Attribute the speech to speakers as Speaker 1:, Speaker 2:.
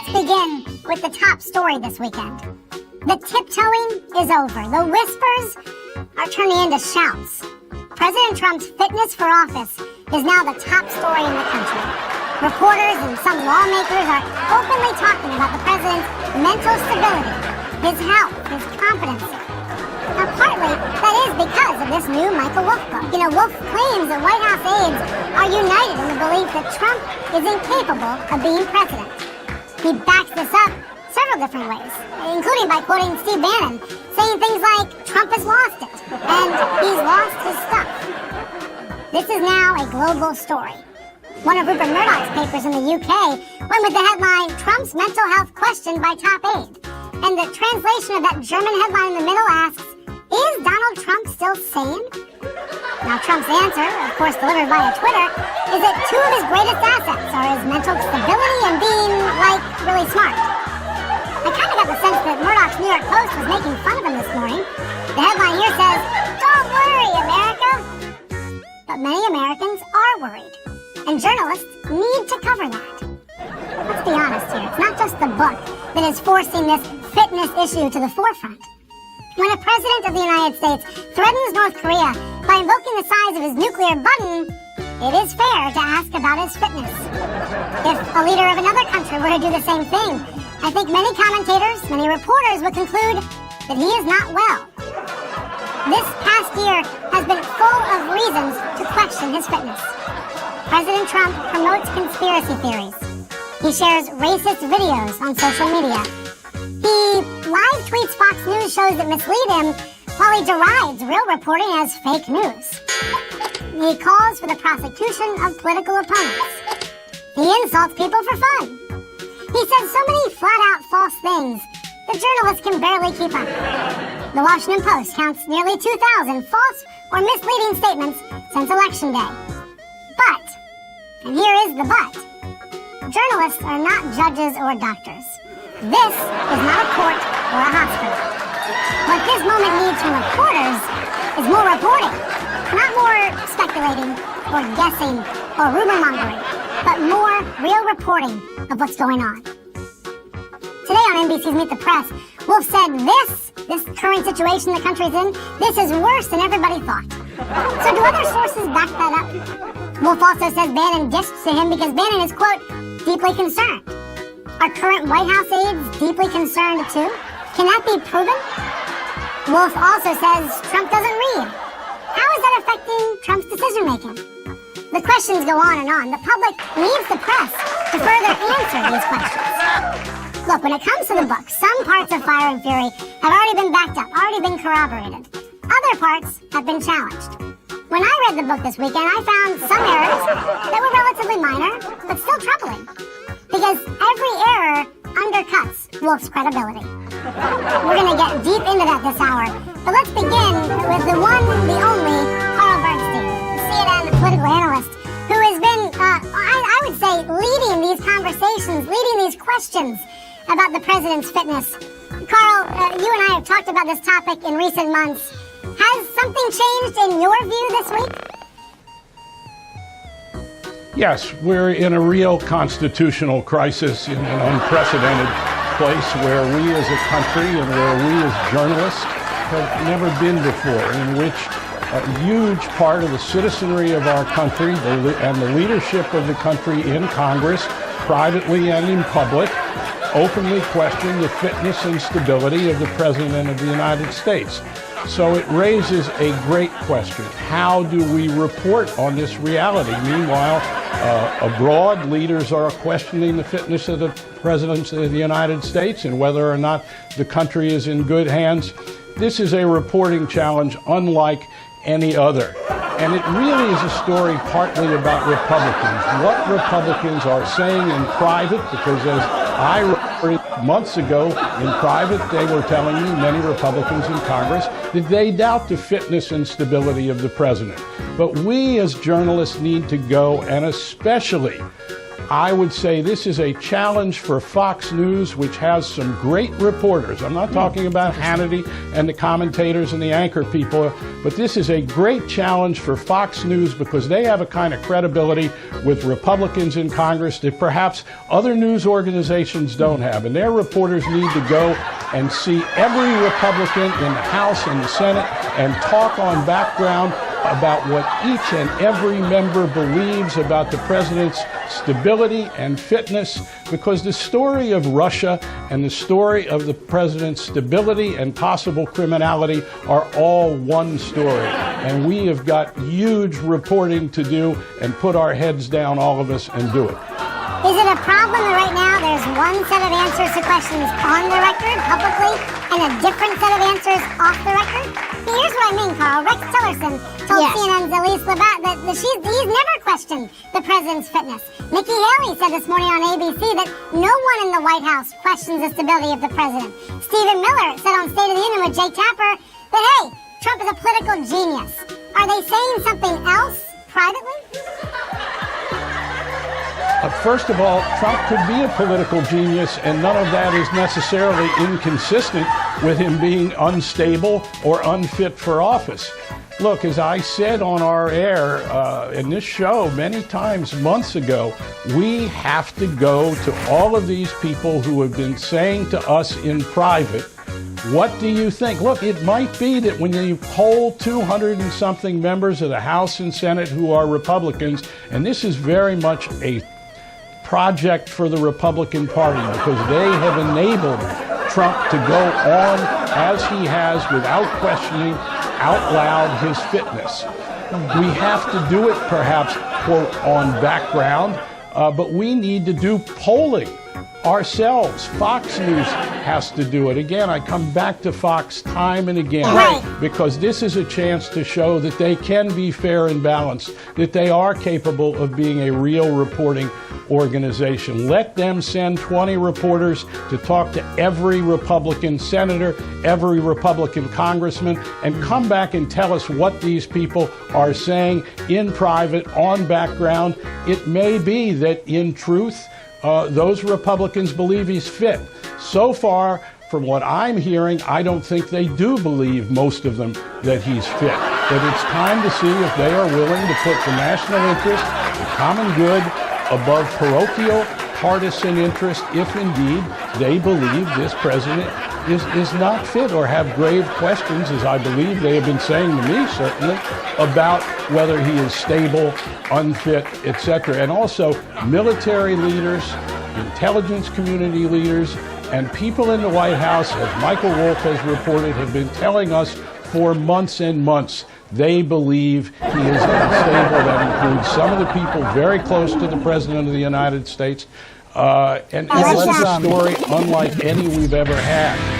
Speaker 1: begin with the top story this weekend. The tiptoeing is over. The whispers are turning into shouts. President Trump's fitness for office is now the top story in the country. Reporters and some lawmakers are openly talking about the president's mental stability, his health, his competency. Now, partly, that is because of this new Michael Wolff book. Wolff claims that White House aides are united in the belief that Trump is incapable of being president. He backs this up several different ways, including by quoting Steve Bannon, saying things like, Trump has lost it, and he's lost his stuff. This is now a global story. One of Rupert Murdoch's papers in the UK went with the headline, Trump's mental health questioned by top aide. And the translation of that German headline in the middle asks, is Donald Trump still sane? Now, Trump's answer, of course delivered via Twitter, is that two of his greatest assets are his mental stability and being, really smart. I kind of got the sense that Murdoch's New York Post was making fun of him this morning. The headline here says, don't worry, America. But many Americans are worried, and journalists need to cover that. Let's be honest here, it's not just the book that is forcing this fitness issue to the forefront. When a president of the United States threatens North Korea by invoking the size of his nuclear button, it is fair to ask about his fitness. If a leader of another country were to do the same thing, I think many commentators, many reporters would conclude that he is not well. This past year has been full of reasons to question his fitness. President Trump promotes conspiracy theories. He shares racist videos on social media. He live tweets Fox News shows that mislead him, while he derides real reporting as fake news. He calls for the prosecution of political opponents. He insults people for fun. He says so many flat-out false things that journalists can barely keep up. The Washington Post counts nearly 2,000 false or misleading statements since Election Day. But, and here is the but, journalists are not judges or doctors. This is not a court or a hospital. What this moment needs from reporters is more reporting, not more speculating or guessing or rumor-mongering, but more real reporting of what's going on. Today on NBC's Meet the Press, Wolff said this current situation the country's in, this is worse than everybody thought. So do other sources back that up? Wolff also says Bannon dished to him because Bannon is, quote, deeply concerned. Are current White House aides deeply concerned too? Can that be proven? Wolff also says Trump doesn't read. How is that affecting Trump's decision-making? The questions go on and on. The public needs the press to further answer these questions. Look, when it comes to the book, some parts of Fire and Fury have already been backed up, already been corroborated. Other parts have been challenged. When I read the book this weekend, I found some errors that were relatively minor, but still troubling. Because every error undercuts Wolff's credibility. We're going to get deep into that this hour. But let's begin with the one, the only, Carl Berstein, CNN political analyst, who has been, I would say, leading these conversations, leading these questions about the president's fitness. Carl, you and I have talked about this topic in recent months. Has something changed in your view this week?
Speaker 2: Yes, we're in a real constitutional crisis in an unprecedented place where we as a country and where we as journalists have never been before, in which a huge part of the citizenry of our country and the leadership of the country in Congress, privately and in public, openly question the fitness and stability of the President of the United States. So it raises a great question. How do we report on this reality? Meanwhile, abroad, leaders are questioning the fitness of the President of the United States and whether or not the country is in good hands. This is a reporting challenge unlike any other. And it really is a story partly about Republicans, what Republicans are saying in private, because as I reported months ago in private, they were telling me, many Republicans in Congress, that they doubt the fitness and stability of the president. But we as journalists need to go and especially I would say this is a challenge for Fox News, which has some great reporters. I'm not talking about Hannity and the commentators and the anchor people, but this is a great challenge for Fox News because they have a kind of credibility with Republicans in Congress that perhaps other news organizations don't have. And their reporters need to go and see every Republican in the House and the Senate and talk on background about what each and every member believes about the president's stability and fitness, because the story of Russia and the story of the president's stability and possible criminality are all one story. And we have got huge reporting to do and put our heads down, all of us, and do it.
Speaker 1: Is it a problem that right now there's one set of answers to questions on the record, publicly, and a different set of answers off the record? Here's what I mean, Carl. Rex Tillerson told CNN's Elise Labatt that he's never questioned the president's fitness. Nikki Haley said this morning on ABC that no one in the White House questions the stability of the president. Stephen Miller said on State of the Union with Jake Tapper that, hey, Trump is a political genius. Are they saying something else privately?
Speaker 2: First of all, Trump could be a political genius, and none of that is necessarily inconsistent with him being unstable or unfit for office. Look, as I said on our air in this show many times months ago, we have to go to all of these people who have been saying to us in private, what do you think? Look, it might be that when you poll 200 and something members of the House and Senate who are Republicans, and this is very much a project for the Republican Party because they have enabled Trump to go on as he has without questioning out loud his fitness. We have to do it perhaps, quote, on background, but we need to do polling ourselves. Fox News has to do it. Again, I come back to Fox time and again because this is a chance to show that they can be fair and balanced, that they are capable of being a real reporting organization. Let them send 20 reporters to talk to every Republican senator, every Republican congressman, and come back and tell us what these people are saying in private, on background. It may be that in truth, those Republicans believe he's fit. So far, from what I'm hearing, I don't think they do believe, most of them, that he's fit. But it's time to see if they are willing to put the national interest, the common good, above parochial partisan interest, if indeed they believe this president is not fit or have grave questions, as I believe they have been saying to me, certainly, about whether he is stable, unfit, etc. And also military leaders, intelligence community leaders, and people in the White House, as Michael Wolff has reported, have been telling us for months and months they believe he is unstable. That includes some of the people very close to the President of the United States. And it's a story unlike any we've ever had.